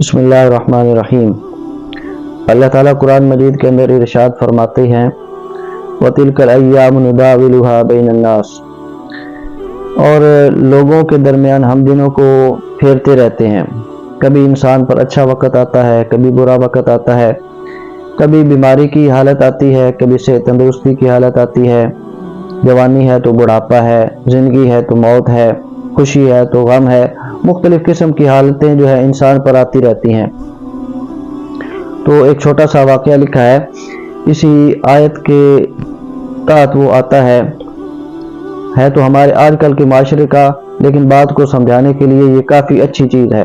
بسم اللہ الرحمن الرحیم۔ اللہ تعالیٰ قرآن مجید کے اندر ارشاد فرماتے ہیں وَتِلْكَ الْأَيَّامُ نُدَاوِلُهَا بَيْنَ النَّاسِ، اور لوگوں کے درمیان ہم دنوں کو پھیرتے رہتے ہیں۔ کبھی انسان پر اچھا وقت آتا ہے، کبھی برا وقت آتا ہے، کبھی بیماری کی حالت آتی ہے، کبھی صحت تندرستی کی حالت آتی ہے، جوانی ہے تو بڑھاپا ہے، زندگی ہے تو موت ہے، خوشی ہے تو غم ہے، مختلف قسم کی حالتیں جو ہے انسان پر آتی رہتی ہیں۔ تو ایک چھوٹا سا واقعہ لکھا ہے اسی آیت کے تحت، وہ آتا ہے تو ہمارے آج کل کے معاشرے کا، لیکن بات کو سمجھانے کے لیے یہ کافی اچھی چیز ہے،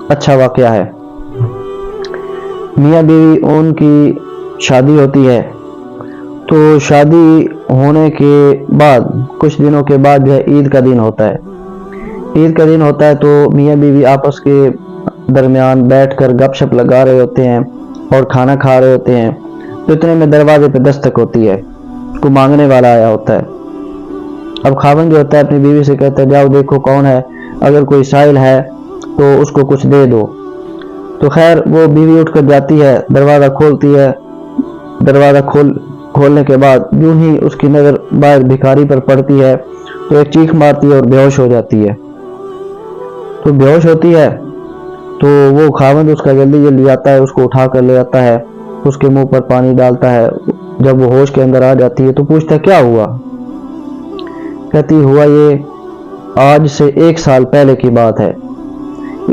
اچھا واقعہ ہے۔ میاں بیوی ان کی شادی ہوتی ہے، تو شادی ہونے کے بعد کچھ دنوں کے بعد جو ہے عید کا دن ہوتا ہے۔ عید کا دن ہوتا ہے تو میاں بیوی آپس کے درمیان بیٹھ کر گپ شپ لگا رہے ہوتے ہیں اور کھانا کھا رہے ہوتے ہیں، تو اتنے میں دروازے پہ دستک ہوتی ہے، کوئی مانگنے والا آیا ہوتا ہے۔ اب خاوند جو ہوتا ہے اپنی بیوی سے کہتا ہے جاؤ دیکھو کون ہے، اگر کوئی سائل ہے تو اس کو کچھ دے دو۔ تو خیر وہ بیوی اٹھ کر جاتی ہے، دروازہ کھولتی ہے، دروازہ کھولنے کے بعد یوں ہی اس کی نظر باہر بھکاری پر پڑتی ہے تو ایک چیخ مارتی ہے اور بے ہوش ہو جاتی ہے۔ تو بے ہوش ہوتی ہے تو وہ خاوند اس کا جلدی آتا ہے، اس کو اٹھا کر لے آتا ہے، اس کے منہ پر پانی ڈالتا ہے۔ جب وہ ہوش کے اندر آ جاتی ہے تو پوچھتا ہے کیا ہوا؟ کہتی ہوا یہ آج سے 1 سال پہلے کی بات ہے،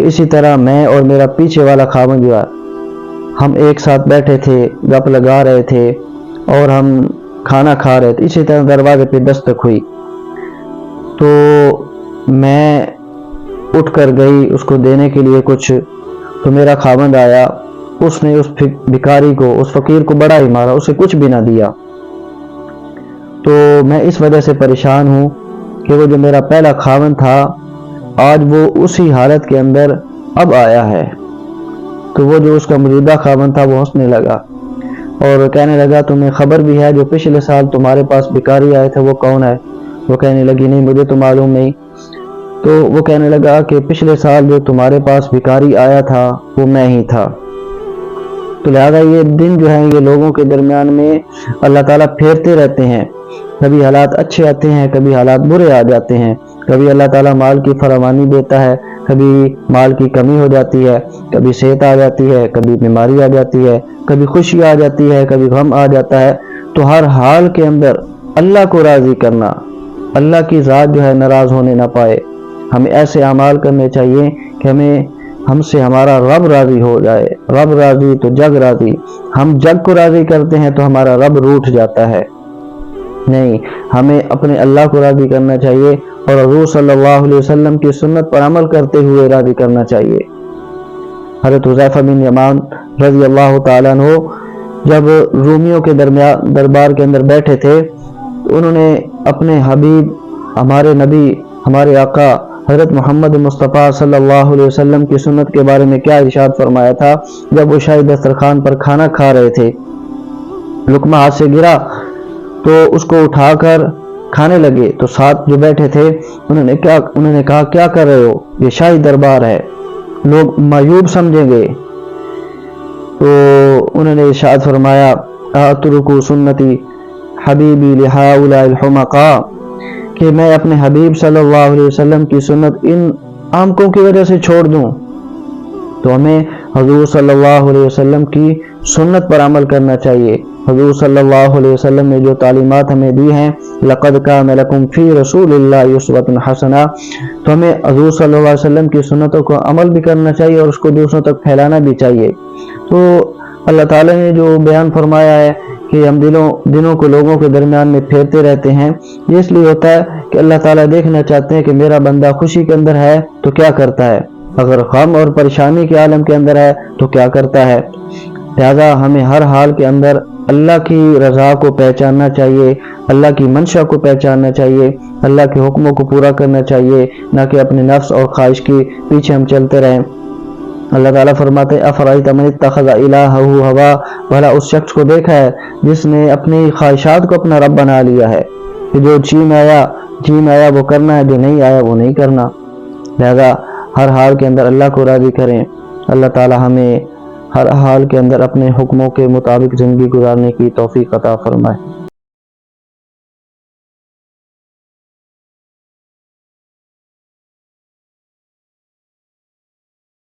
اسی طرح میں اور میرا پیچھے والا خاوند جو ہے ہم ایک ساتھ بیٹھے تھے، گپ لگا رہے تھے اور ہم کھانا کھا رہے تھے، اسی طرح دروازے پہ دستک ہوئی تو میں اٹھ کر گئی اس کو دینے کے لیے کچھ، تو میرا خاوند آیا، اس نے اس بھکاری کو، اس فقیر کو بڑا ہی مارا، اسے کچھ بھی نہ دیا۔ تو میں اس وجہ سے پریشان ہوں کہ وہ جو میرا پہلا خاوند تھا آج وہ اسی حالت کے اندر اب آیا ہے۔ تو وہ جو اس کا موجودہ خاوند تھا وہ ہنسنے لگا اور کہنے لگا تمہیں خبر بھی ہے جو پچھلے سال تمہارے پاس بھکاری آئے تھے وہ کون ہے؟ وہ کہنے لگی نہیں مجھے تو معلوم نہیں۔ تو وہ کہنے لگا کہ پچھلے سال جو تمہارے پاس بھکاری آیا تھا وہ میں ہی تھا۔ تو لہذا یہ دن جو ہے یہ لوگوں کے درمیان میں اللہ تعالیٰ پھیرتے رہتے ہیں، کبھی حالات اچھے آتے ہیں، کبھی حالات برے آ جاتے ہیں، کبھی اللہ تعالیٰ مال کی فراوانی دیتا ہے، کبھی مال کی کمی ہو جاتی ہے، کبھی صحت آ جاتی ہے، کبھی بیماری آ جاتی ہے، کبھی خوشی آ جاتی ہے، کبھی غم آ جاتا ہے۔ تو ہر حال کے اندر اللہ کو راضی کرنا، اللہ کی ذات جو ہے ناراض ہونے نہ پائے، ہمیں ایسے اعمال کرنے چاہیے کہ ہم سے ہمارا رب راضی ہو جائے۔ رب راضی تو جگ راضی، ہم جگ کو راضی کرتے ہیں تو ہمارا رب روٹھ جاتا ہے۔ نہیں، ہمیں اپنے اللہ کو راضی کرنا چاہیے اور حضور صلی اللہ علیہ وسلم کی سنت پر عمل کرتے ہوئے راضی کرنا چاہیے۔ حضرت حذیفہ بن یمان رضی اللہ تعالیٰ عنہ جب رومیوں کے دربار کے اندر بیٹھے تھے، انہوں نے اپنے حبیب، ہمارے نبی، ہمارے آقا حضرت محمد مصطفیٰ صلی اللہ علیہ وسلم کی سنت کے بارے میں کیا ارشاد فرمایا تھا؟ جب وہ شاہی دسترخوان پر کھانا کھا رہے تھے، لقمہ ہاتھ سے گرا تو اس کو اٹھا کر کھانے لگے، تو ساتھ جو بیٹھے تھے انہوں نے کہا کیا کر رہے ہو؟ یہ شاہی دربار ہے، لوگ معیوب سمجھیں گے۔ تو انہوں نے ارشاد فرمایا اترکوا سنتی حبیبی لہؤلاء الحمقاء، کہ میں اپنے حبیب صلی اللہ علیہ وسلم کی سنت ان احمقوں کی وجہ سے چھوڑ دوں؟ تو ہمیں حضور صلی اللہ علیہ وسلم کی سنت پر عمل کرنا چاہیے۔ حضور صلی اللہ علیہ وسلم نے جو تعلیمات ہمیں دی ہیں لَقَدْ كَانَ لَكُمْ فِي رَسُولِ اللَّهِ أُسْوَةٌ حَسَنَةٌ، تو ہمیں حضور صلی اللہ علیہ وسلم کی سنتوں کو عمل بھی کرنا چاہیے اور اس کو دوسروں تک پھیلانا بھی چاہیے۔ تو اللہ تعالیٰ نے جو بیان فرمایا ہے کہ ہم دنوں کو لوگوں کے درمیان میں پھیرتے رہتے ہیں، یہ اس لیے ہوتا ہے کہ اللہ تعالیٰ دیکھنا چاہتے ہیں کہ میرا بندہ خوشی کے اندر ہے تو کیا کرتا ہے، اگر غم اور پریشانی کے عالم کے اندر ہے تو کیا کرتا ہے۔ لہذا ہمیں ہر حال کے اندر اللہ کی رضا کو پہچاننا چاہیے، اللہ کی منشا کو پہچاننا چاہیے، اللہ کے حکموں کو پورا کرنا چاہیے، نہ کہ اپنے نفس اور خواہش کے پیچھے ہم چلتے رہیں۔ اللہ تعالیٰ فرماتے افرأیت من اتخذ الہہ ہوا، بھلا اس شخص کو دیکھا ہے جس نے اپنی خواہشات کو اپنا رب بنا لیا ہے، کہ جو جی میں آیا وہ کرنا ہے، جو نہیں آیا وہ نہیں کرنا۔ لہذا ہر حال کے اندر اللہ کو راضی کریں اللہ تعالی ہمیں ہر حال کے اندر اپنے حکموں کے مطابق زندگی گزارنے کی توفیق عطا فرمائے۔